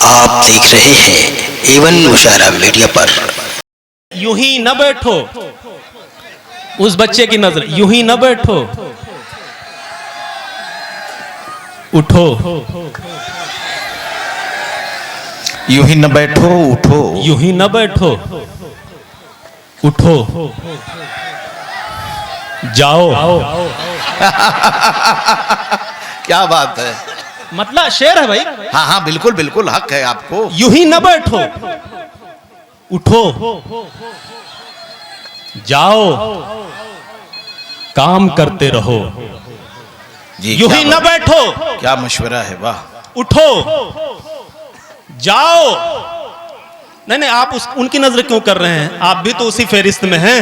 आप देख रहे हैं एवन मुशायरा मीडिया पर। यूं ही न बैठो, उस बच्चे की नजर, यूं ही न बैठो, उठो। यूं ही न बैठो, उठो। यूं ही न बैठो, उठो, जाओ। क्या बात है, मतलब शेर है भाई। हाँ हाँ बिल्कुल बिल्कुल, हक है आपको। यूं ही न बैठो, उठो, जाओ, काम करते रहो। जी यूं ही न बैठो, क्या मशवरा है, वाह। उठो, जाओ। नहीं नहीं, आप उनकी नजर क्यों कर रहे हैं? आप भी तो उसी फेरिस्त में हैं।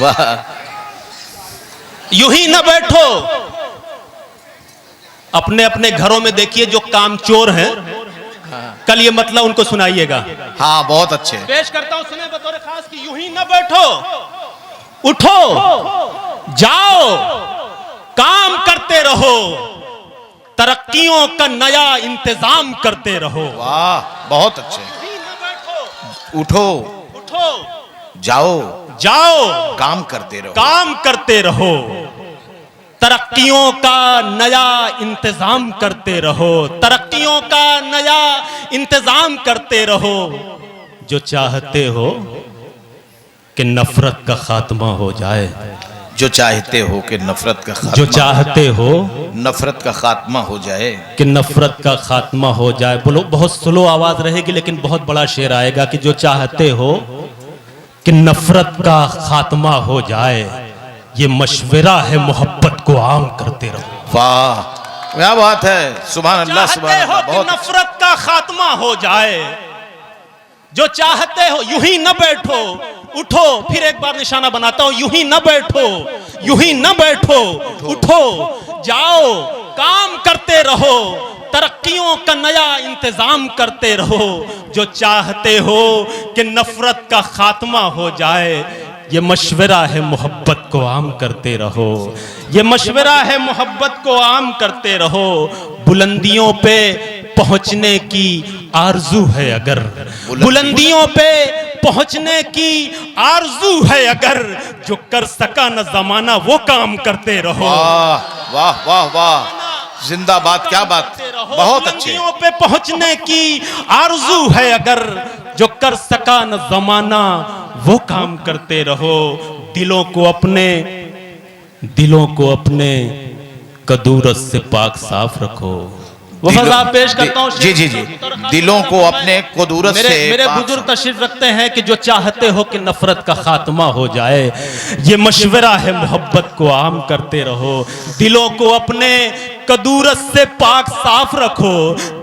वाह। यूं ही न बैठो। अपने अपने घरों में देखिए जो कामचोर हैं, कल ये मतलब उनको सुनाइएगा। हाँ बहुत अच्छे। पेश करता हूं, सुने बतौर खास कि यूं ही न बैठो, उठो, जाओ, काम करते रहो, तरक्कियों का नया इंतजाम करते रहो। वाह बहुत अच्छे। यूं ही न बैठो, उठो, उठो, जाओ, जाओ, काम करते रहो। काम करते रहो, तरक्कियों का नया इंतजाम करते रहो, तरक्कियों का नया इंतजाम करते रहो। जो चाहते हो कि नफरत का खात्मा हो जाए, जो चाहते हो कि नफरत का खात्मा, जो चाहते हो नफरत का खात्मा हो जाए, कि नफरत का खात्मा हो जाए। बोलो, बहुत स्लो आवाज रहेगी लेकिन बहुत बड़ा शेर आएगा कि जो चाहते हो कि नफरत का खात्मा हो जाए, ये मशवरा है मोहब्बत को आम करते रहो। वाह क्या बात है, सुभान अल्लाह सुभान चाहते हो अल्लाह। कि बहुत नफरत का खात्मा हो जाए, जो चाहते हो, यूं ही न बैठो, उठो। फिर एक बार निशाना बनाता हूं, यूं ही न बैठो, यूं ही न बैठो, उठो, जाओ, काम करते रहो, तरक्कियों का नया इंतजाम करते रहो। जो चाहते हो कि नफरत का खात्मा हो जाए, ये मशवरा है मोहब्बत को आम करते रहो, ये मशवरा है मोहब्बत को आम करते रहो। बुलंदियों पे पहुंचने की आरजू है अगर, बुलंदियों पे पहुंचने की आरजू है अगर, जो कर सका न जमाना वो काम करते रहो। वाह वाह वाह वाह, जिंदाबाद, क्या बात, बहुत अच्छे। बुलंदियों पे पहुंचने की आरजू है अगर, जो कर सका न जमाना वो काम करते रहो। दिलों को अपने कदूरत से पाक साफ रखो। वफादार पेश करता हूं। जी जी जी, दिलों को अपने कदूरत से मेरे बुजुर्ग तशरीफ रखते हैं कि जो चाहते हो कि नफरत का खात्मा हो जाए, ये मशवरा है मोहब्बत को आम करते रहो। दिलों को अपने कदूरत से पाक साफ रखो,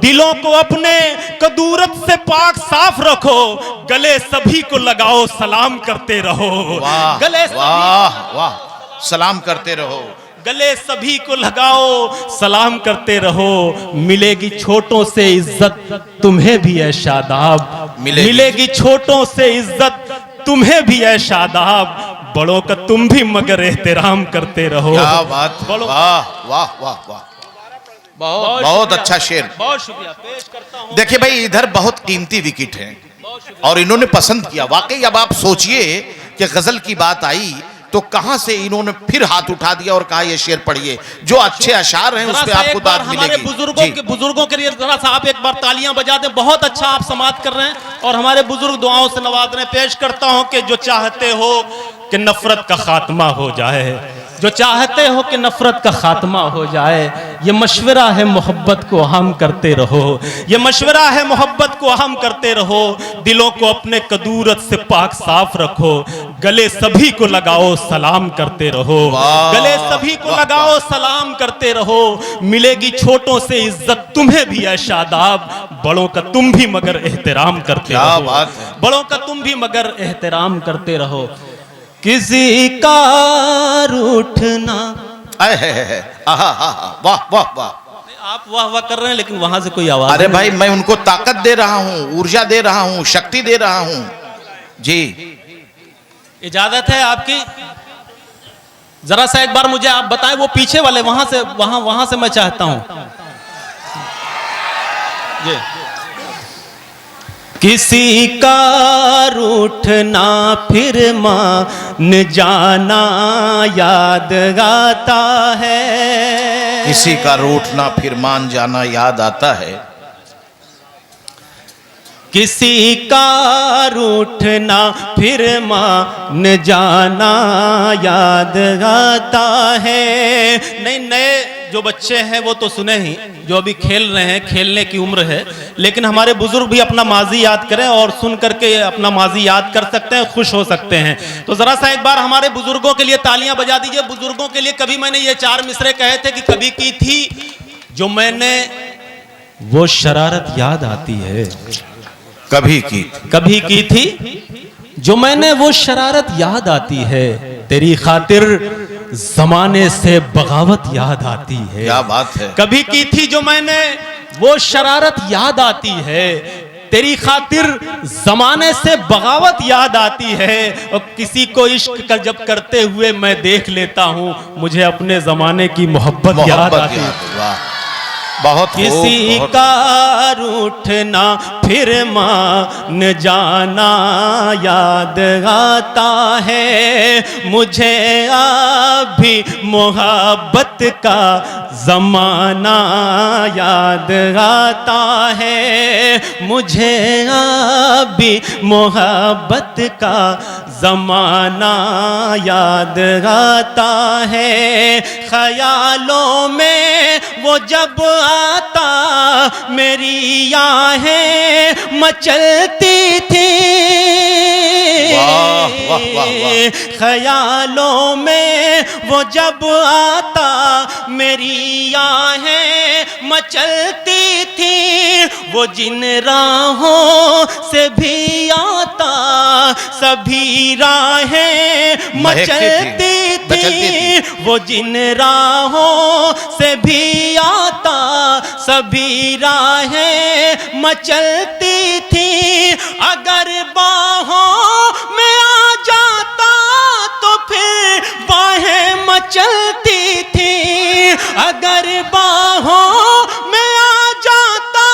दिलों को अपने कदूरत से पाक साफ रखो। गले सभी को लगाओ, सलाम करते रहो। गले वाह वाह, सलाम करते रहो। गले सभी को लगाओ, सलाम करते रहो। मिलेगी छोटों से इज्जत तुम्हें भी है शादाब, मिलेगी छोटों से इज्जत तुम्हें भी है शादाब। बड़ों का तुम भी मगर एहतराम करते रहो। क्या बात, वाह वाह वाह वाह, बहुत बहुत अच्छा शेर। बहुत शुक्रिया, पेश करता हूं। देखिए भाई, इधर बहुत कीमती विकेट हैं और इन्होंने पसंद किया वाकई। अब आप सोचिए कि गजल की बात आई तो कहां से इन्होंने फिर हाथ उठा दिया और कहा ये शेर पढ़िए। जो अच्छे अशार हैं उस पे आपको दाद मिलेगी। बुजुर्गों के लिए जरा सा आप एक बार तालियां बजा दें। बहुत अच्छा आप समाप्त कर रहे हैं और हमारे बुजुर्ग दुआओं से नवाज रहे हैं। पेश करता हूं कि जो चाहते हो कि नफरत का खात्मा हो जाए, जो चाहते हो कि नफरत का खात्मा हो जाए, ये मशवरा है मोहब्बत को आम करते रहो, ये मशवरा है मोहब्बत को आम करते रहो। दिलों को अपने कदूरत से पाक साफ रखो, गले सभी को लगाओ, सलाम करते रहो। गले सभी को लगाओ, सलाम करते रहो। मिलेगी छोटों से इज्जत तुम्हें भी है शादाब, बड़ों का तुम भी मगर एहतराम करते रहो। बड़ों का तुम भी मगर एहतराम करते रहो। किसी का रूठना, वाह वाह वाह। आप वाह वाह कर रहे हैं लेकिन वहां से कोई आवाज। अरे भाई, मैं उनको ताकत दे रहा हूं, ऊर्जा दे रहा हूं, शक्ति दे रहा हूं। जी इजाजत है आपकी? जरा सा एक बार मुझे आप बताएं, वो पीछे वाले वहां से मैं चाहता हूं। जी। किसी का रूठना फिर मान जाना याद आता है, किसी का रूठना फिर मान जाना याद आता है, किसी का रूठना फिर मान जाना याद आता है। नहीं, नए जो बच्चे हैं वो तो सुने ही, जो अभी खेल रहे हैं, खेलने की उम्र है, लेकिन हमारे बुजुर्ग भी अपना माजी याद करें और सुन करके अपना माजी याद कर सकते हैं, खुश हो सकते हैं। तो जरा सा एक बार हमारे बुजुर्गों के लिए तालियां बजा दीजिए। बुजुर्गों के लिए कभी मैंने ये 4 मिसरे कहे थे कि कभी की थी जो मैंने वो शरारत याद आती है, कभी की थी जो मैंने वो शरारत याद आती है, तेरी खातिर जमाने से बगावत याद आती है। क्या बात है। कभी की थी जो मैंने वो शरारत याद आती है, तेरी खातिर जमाने से बगावत याद आती है। और किसी को इश्क का जब करते हुए मैं देख लेता हूँ, मुझे अपने जमाने की मोहब्बत याद आती है। वाह, बहुत किसी का रूठना फिर मान जाना याद आता है, मुझे अभी मोहब्बत का जमाना याद आता है, मुझे अभी मोहब्बत का जमाना याद आता है। ख्यालों में वो जब आता मेरी आहें मचलती थी, वाह, वाह, वाह, वाह। ख्यालों में वो जब आता मेरी आहें मचलती थी, वो जिन राहों से भी आता सभी राहें मचलती थी, वो जिन राहों से भी आता सभी राहें मचलती थी। अगर बाहों में आ जाता तो फिर बाहें मचलती थी, अगर बाहों में आ जाता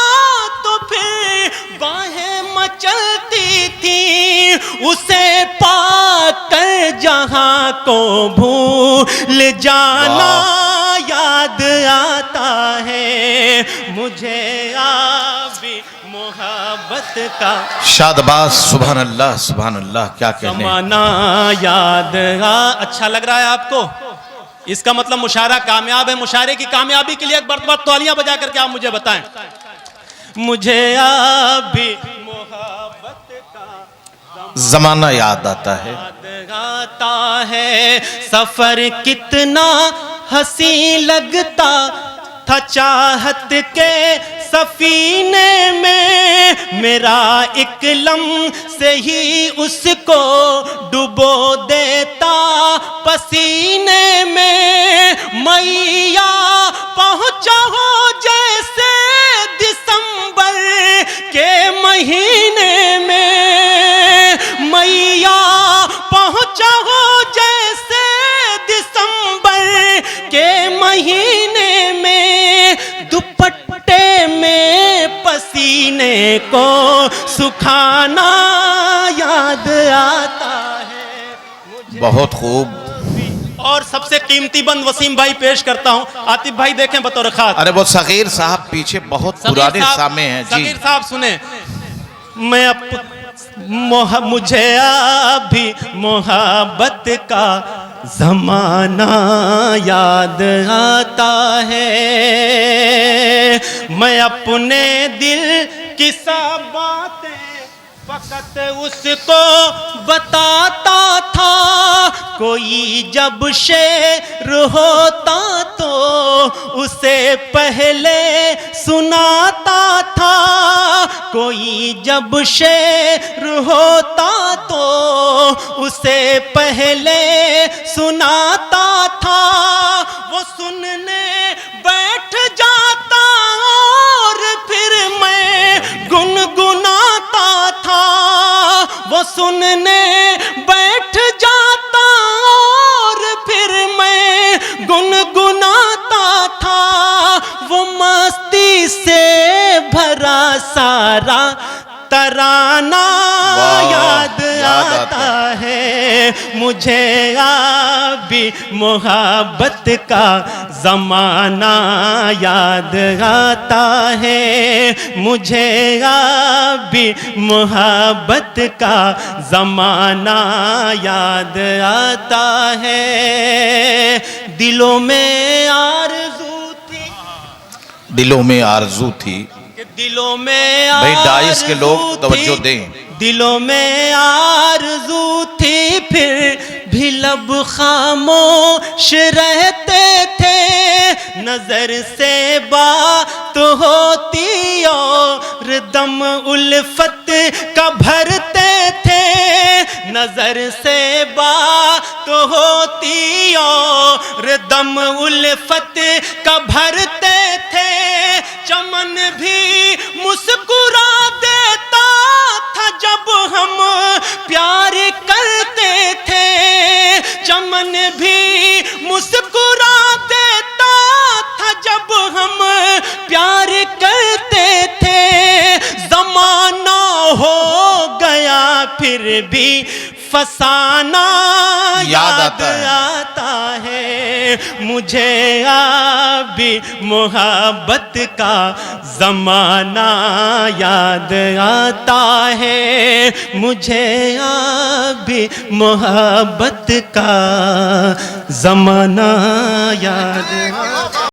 तो फिर बाहें मचलती थी। उसे पाकर जहां को भूल जाना याद आता है, मुझे अभी मोहब्बत का शादबाज। सुभान अल्लाह, क्या कहने। जमाना याद अच्छा लग रहा है आपको? इसका मतलब मुशायरा कामयाब है। मुशायरे की कामयाबी के लिए एक बार तालियां बजा करके आप मुझे बताएं। मुझे अभी मोहब्बत का जमाना याद आता है, आता है। सफर कितना हंसी लगता था चाहत के सफीने में, मेरा एक लम्हे ही उसको डुबो देता पसीने में। मैया पहुंचा हो जैसे दिसंबर के महीने में, मैया पहुंचा हो जैसे दिसंबर के महीने में। दुपट्टे में पसीने को सुखाना याद आता है। बहुत खूब। और सबसे कीमती बंद वसीम भाई पेश करता हूं। आतिफ भाई देखें बतौर खास। अरे वो सगीर साहब पीछे बहुत पुराने सामे हैं जी। सगीर साहब सुने। मैं मुझे अभी मोहब्बत का जमाना याद आता है, मैं अपने दिल की सब बातें फकत उसको बताता था। कोई जब शेर होता तो उसे पहले सुनाता था, कोई जब शेर होता तो उसे पहले सुनाता था। वो सुनने बैठ जाता और फिर मैं गुनगुनाता था, वो सुनने बैठ जाता और फिर मैं गुनगुनाता था। वो मस्ती से भरा सारा तराना याद आता है मुझे, अभी मोहब्बत का ज़माना याद आता है मुझे, अभी मोहब्बत का ज़माना याद आता है। दिलों में आरज़ू थी, दिलों में आरजू थी, दिलों में भाई डाइस के लोग तवज्जो दें, दिलों में आरज़ू थी फिर भी लब खामोश रहते थे, नजर से बात होती और दम उल्फत का भरते थे, नजर से बात होती और दम उल्फत का भरते थे, चमन भी मुस्कुरा देता था जब हम प्यार करते थे, चमन भी मुस्कुरा देता था जब हम प्यार करते थे, ज़माना हो गया फिर भी फसाना याद आता है मुझे, अभी मोहब्बत का ज़माना याद आता है मुझे, अभी मोहब्बत का ज़माना याद आता है।